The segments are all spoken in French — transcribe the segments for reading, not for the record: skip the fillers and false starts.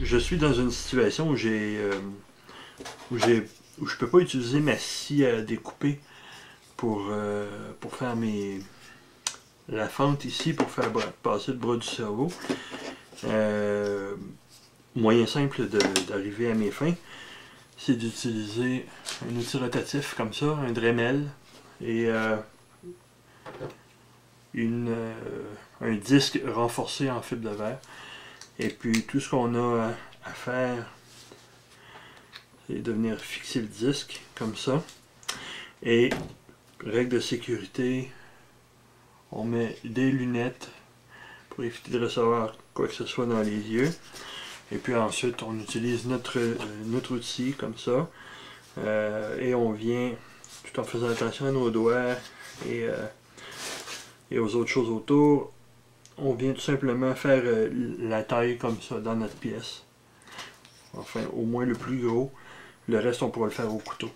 je suis dans une situation où où je peux pas utiliser ma scie à découper pour faire la fente ici pour faire passer le bras du cerveau. Moyen simple d'arriver à mes fins, c'est d'utiliser un outil rotatif comme ça, un Dremel et un disque renforcé en fibre de verre. Et puis tout ce qu'on a à faire, c'est de venir fixer le disque comme ça. Et règle de sécurité, on met des lunettes pour éviter de recevoir quoi que ce soit dans les yeux. Et puis ensuite, on utilise notre outil comme ça. Et on vient, tout en faisant attention à nos doigts et aux autres choses autour, on vient tout simplement faire la taille comme ça dans notre pièce. Enfin, au moins le plus gros. Le reste, on pourra le faire au couteau.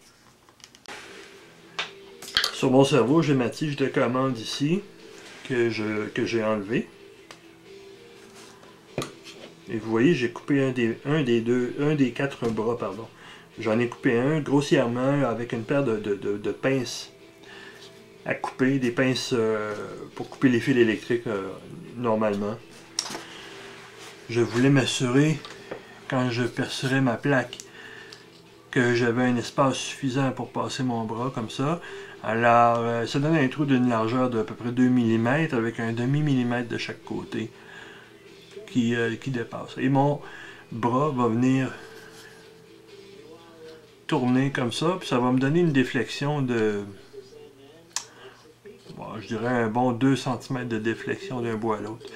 Sur mon cerveau, j'ai ma tige de commande ici que j'ai enlevée. Et vous voyez, j'ai coupé un des quatre bras, pardon. J'en ai coupé un grossièrement avec une paire de pinces à couper, des pinces pour couper les fils électriques normalement. Je voulais m'assurer, quand je percerais ma plaque, que j'avais un espace suffisant pour passer mon bras comme ça. Alors, ça donne un trou d'une largeur d'à peu près 2 mm avec un demi-millimètre de chaque côté qui dépasse. Et mon bras va venir tourner comme ça, puis ça va me donner une déflexion de, bon, je dirais un bon 2 cm de déflexion d'un bout à l'autre.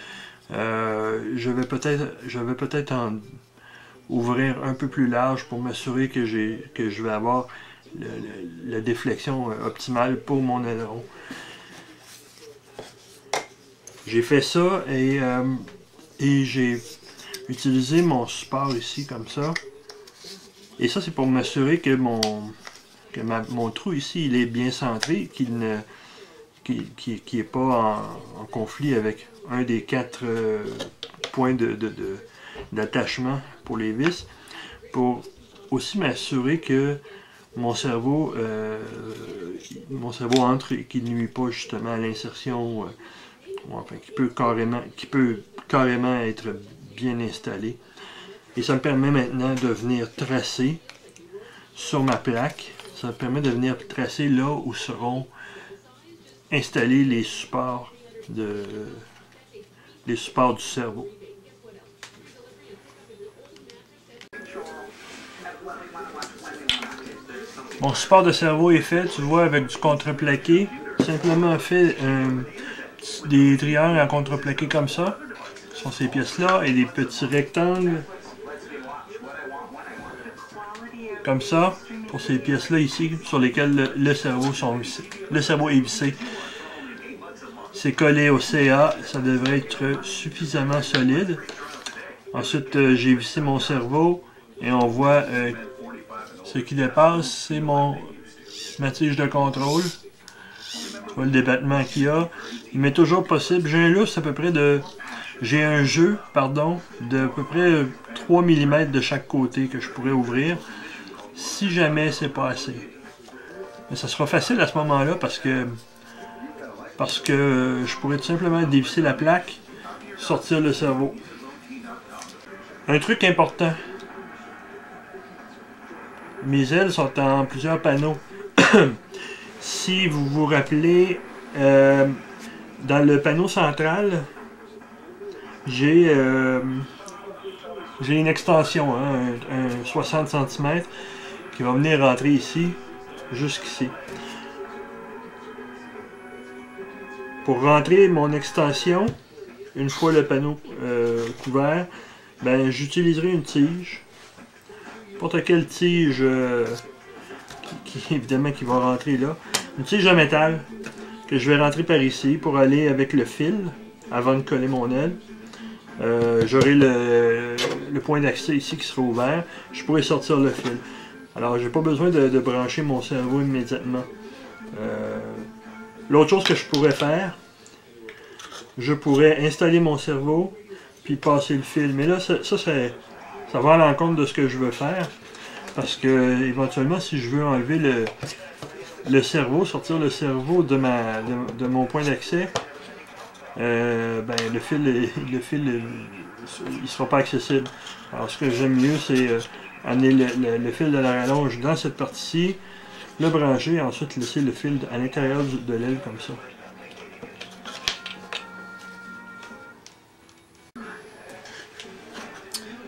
Je vais peut-être en ouvrir un peu plus large pour m'assurer que je vais avoir la déflexion optimale pour mon aileron. J'ai fait ça et j'ai utilisé mon support ici comme ça. Et ça, c'est pour m'assurer que mon trou ici, il est bien centré, qu'il n'est pas en conflit avec un des 4 points d'attachement pour les vis, pour aussi m'assurer que mon cerveau entre et qu'il ne nuit pas justement à l'insertion, enfin, qui peut carrément être bien installé. Et ça me permet maintenant de venir tracer sur ma plaque. Ça me permet de venir tracer là où seront installés les supports du cerveau. Mon support de cerveau est fait, tu vois, avec du contreplaqué. Simplement fait des triangles en contreplaqué comme ça. Ce sont ces pièces-là et des petits rectangles comme ça pour ces pièces-là ici sur lesquelles le cerveau est vissé. C'est collé au CA, ça devrait être suffisamment solide. Ensuite, j'ai vissé mon cerveau et on voit ce qui dépasse, c'est ma tige de contrôle. Tu vois le débattement qu'il y a. Il m'est toujours possible. J'ai un lousse à peu près de... J'ai un jeu, pardon, de à peu près 3 mm de chaque côté que je pourrais ouvrir. Si jamais c'est pas assez. Mais ça sera facile à ce moment-là parce que je pourrais tout simplement dévisser la plaque, sortir le cerveau. Un truc important. Mes ailes sont en plusieurs panneaux. Si vous vous rappelez, dans le panneau central, j'ai une extension, hein, un 60 cm qui va venir rentrer ici, jusqu'ici. Pour rentrer mon extension, une fois le panneau couvert, ben, j'utiliserai une tige. N'importe quelle tige évidemment qui va rentrer là. Une tige de métal que je vais rentrer par ici pour aller avec le fil avant de coller mon aile. J'aurai le point d'accès ici qui sera ouvert. Je pourrai sortir le fil. Alors j'ai pas besoin de brancher mon cerveau immédiatement. L'autre chose que je pourrais faire, je pourrais installer mon cerveau puis passer le fil. Mais là, ça Ça va à l'encontre de ce que je veux faire. Parce que éventuellement, si je veux enlever le cerveau, sortir le cerveau de mon point d'accès, ben, le fil, il sera pas accessible. Alors ce que j'aime mieux, c'est amener le fil de la rallonge dans cette partie-ci, le brancher et ensuite laisser le fil à l'intérieur de l'aile comme ça.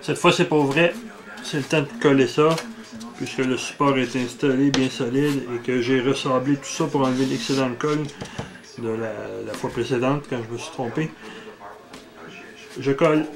Cette fois, c'est pas vrai. C'est le temps de coller ça, puisque le support est installé bien solide et que j'ai ressablé tout ça pour enlever l'excédent de colle de la fois précédente quand je me suis trompé. Je colle.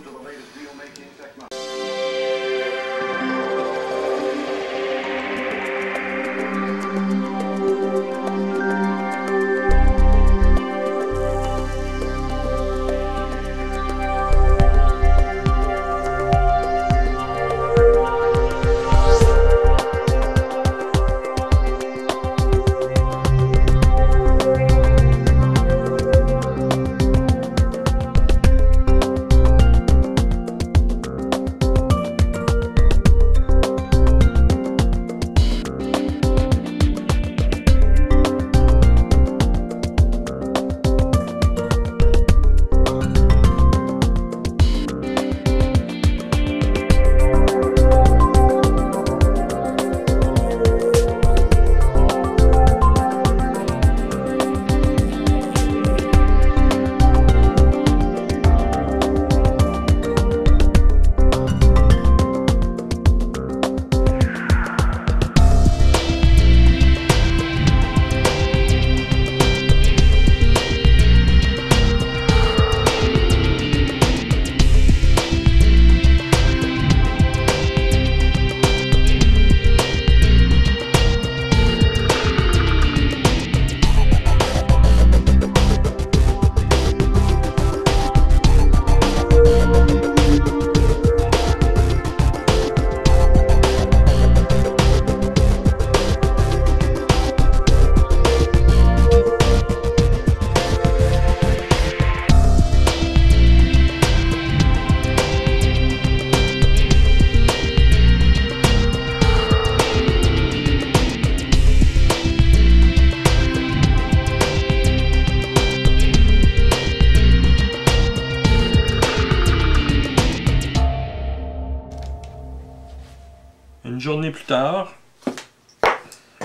Une journée plus tard,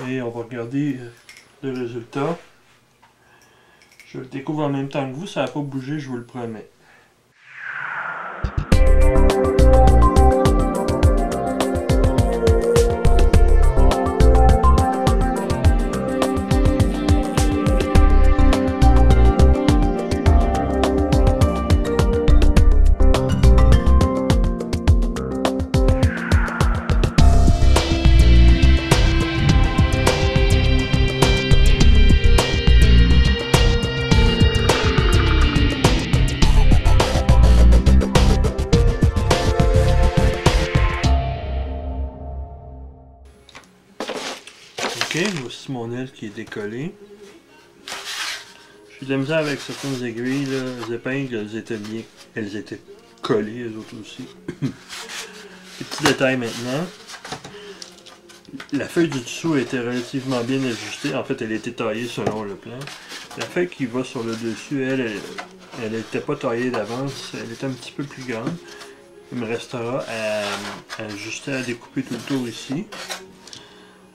et on va regarder le résultat. Je le découvre en même temps que vous, ça n'a pas bougé, je vous le promets. Ok, voici mon aile qui est décollée. J'ai de la misère avec certaines aiguilles, là. Les épingles, elles étaient collées, les autres aussi. Les petits détails maintenant. La feuille du dessous était relativement bien ajustée. En fait, elle était taillée selon le plan. La feuille qui va sur le dessus, elle n'était pas taillée d'avance. Elle était un petit peu plus grande. Il me restera à ajuster, à découper tout le tour ici.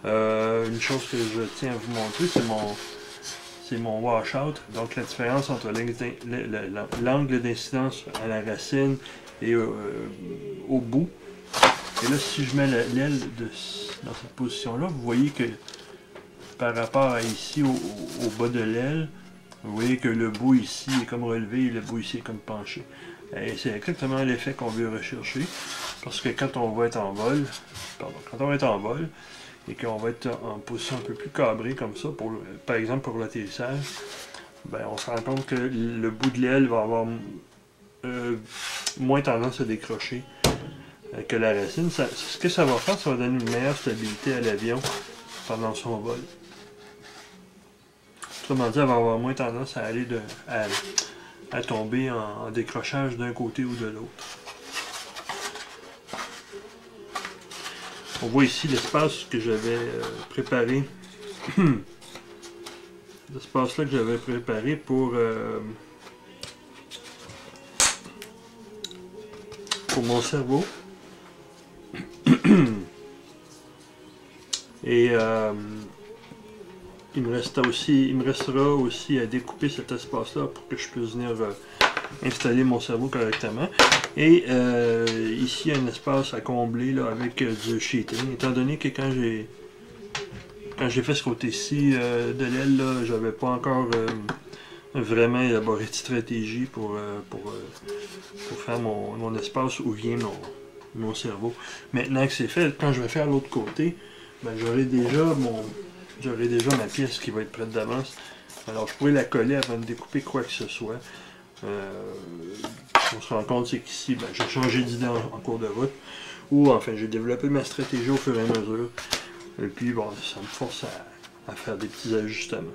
Une chose que je tiens à vous montrer, c'est mon washout. Donc la différence entre l'angle d'incidence à la racine et au bout. Et là, si je mets l'aile dans cette position-là, vous voyez que par rapport à ici, au bas de l'aile, vous voyez que le bout ici est comme relevé et le bout ici est comme penché. Et c'est exactement l'effet qu'on veut rechercher. Parce que quand on va être en vol, et qu'on va être en position un peu plus cabrée comme ça, par exemple pour l'atterrissage, ben on se rend compte que le bout de l'aile va avoir moins tendance à décrocher que la racine. Ce que ça va faire, ça va donner une meilleure stabilité à l'avion pendant son vol. Autrement dit, elle va avoir moins tendance à aller à tomber en décrochage d'un côté ou de l'autre. On voit ici l'espace que j'avais préparé. L'espace-là que j'avais préparé pour mon cerveau. Et il me restera aussi à découper cet espace-là pour que je puisse venir installer mon cerveau correctement. Et ici, un espace à combler là, avec du sheeting. Étant donné que quand j'ai fait ce côté-ci de l'aile, j'avais pas encore vraiment élaboré de stratégie pour faire mon espace où vient mon cerveau. Maintenant que c'est fait, quand je vais faire l'autre côté, ben, j'aurai déjà ma pièce qui va être prête d'avance. Alors je pourrais la coller avant de découper quoi que ce soit. On se rend compte, c'est qu'ici, ben, j'ai changé d'idée en cours de route. Ou enfin, j'ai développé ma stratégie au fur et à mesure. Et puis bon, ça me force à faire des petits ajustements.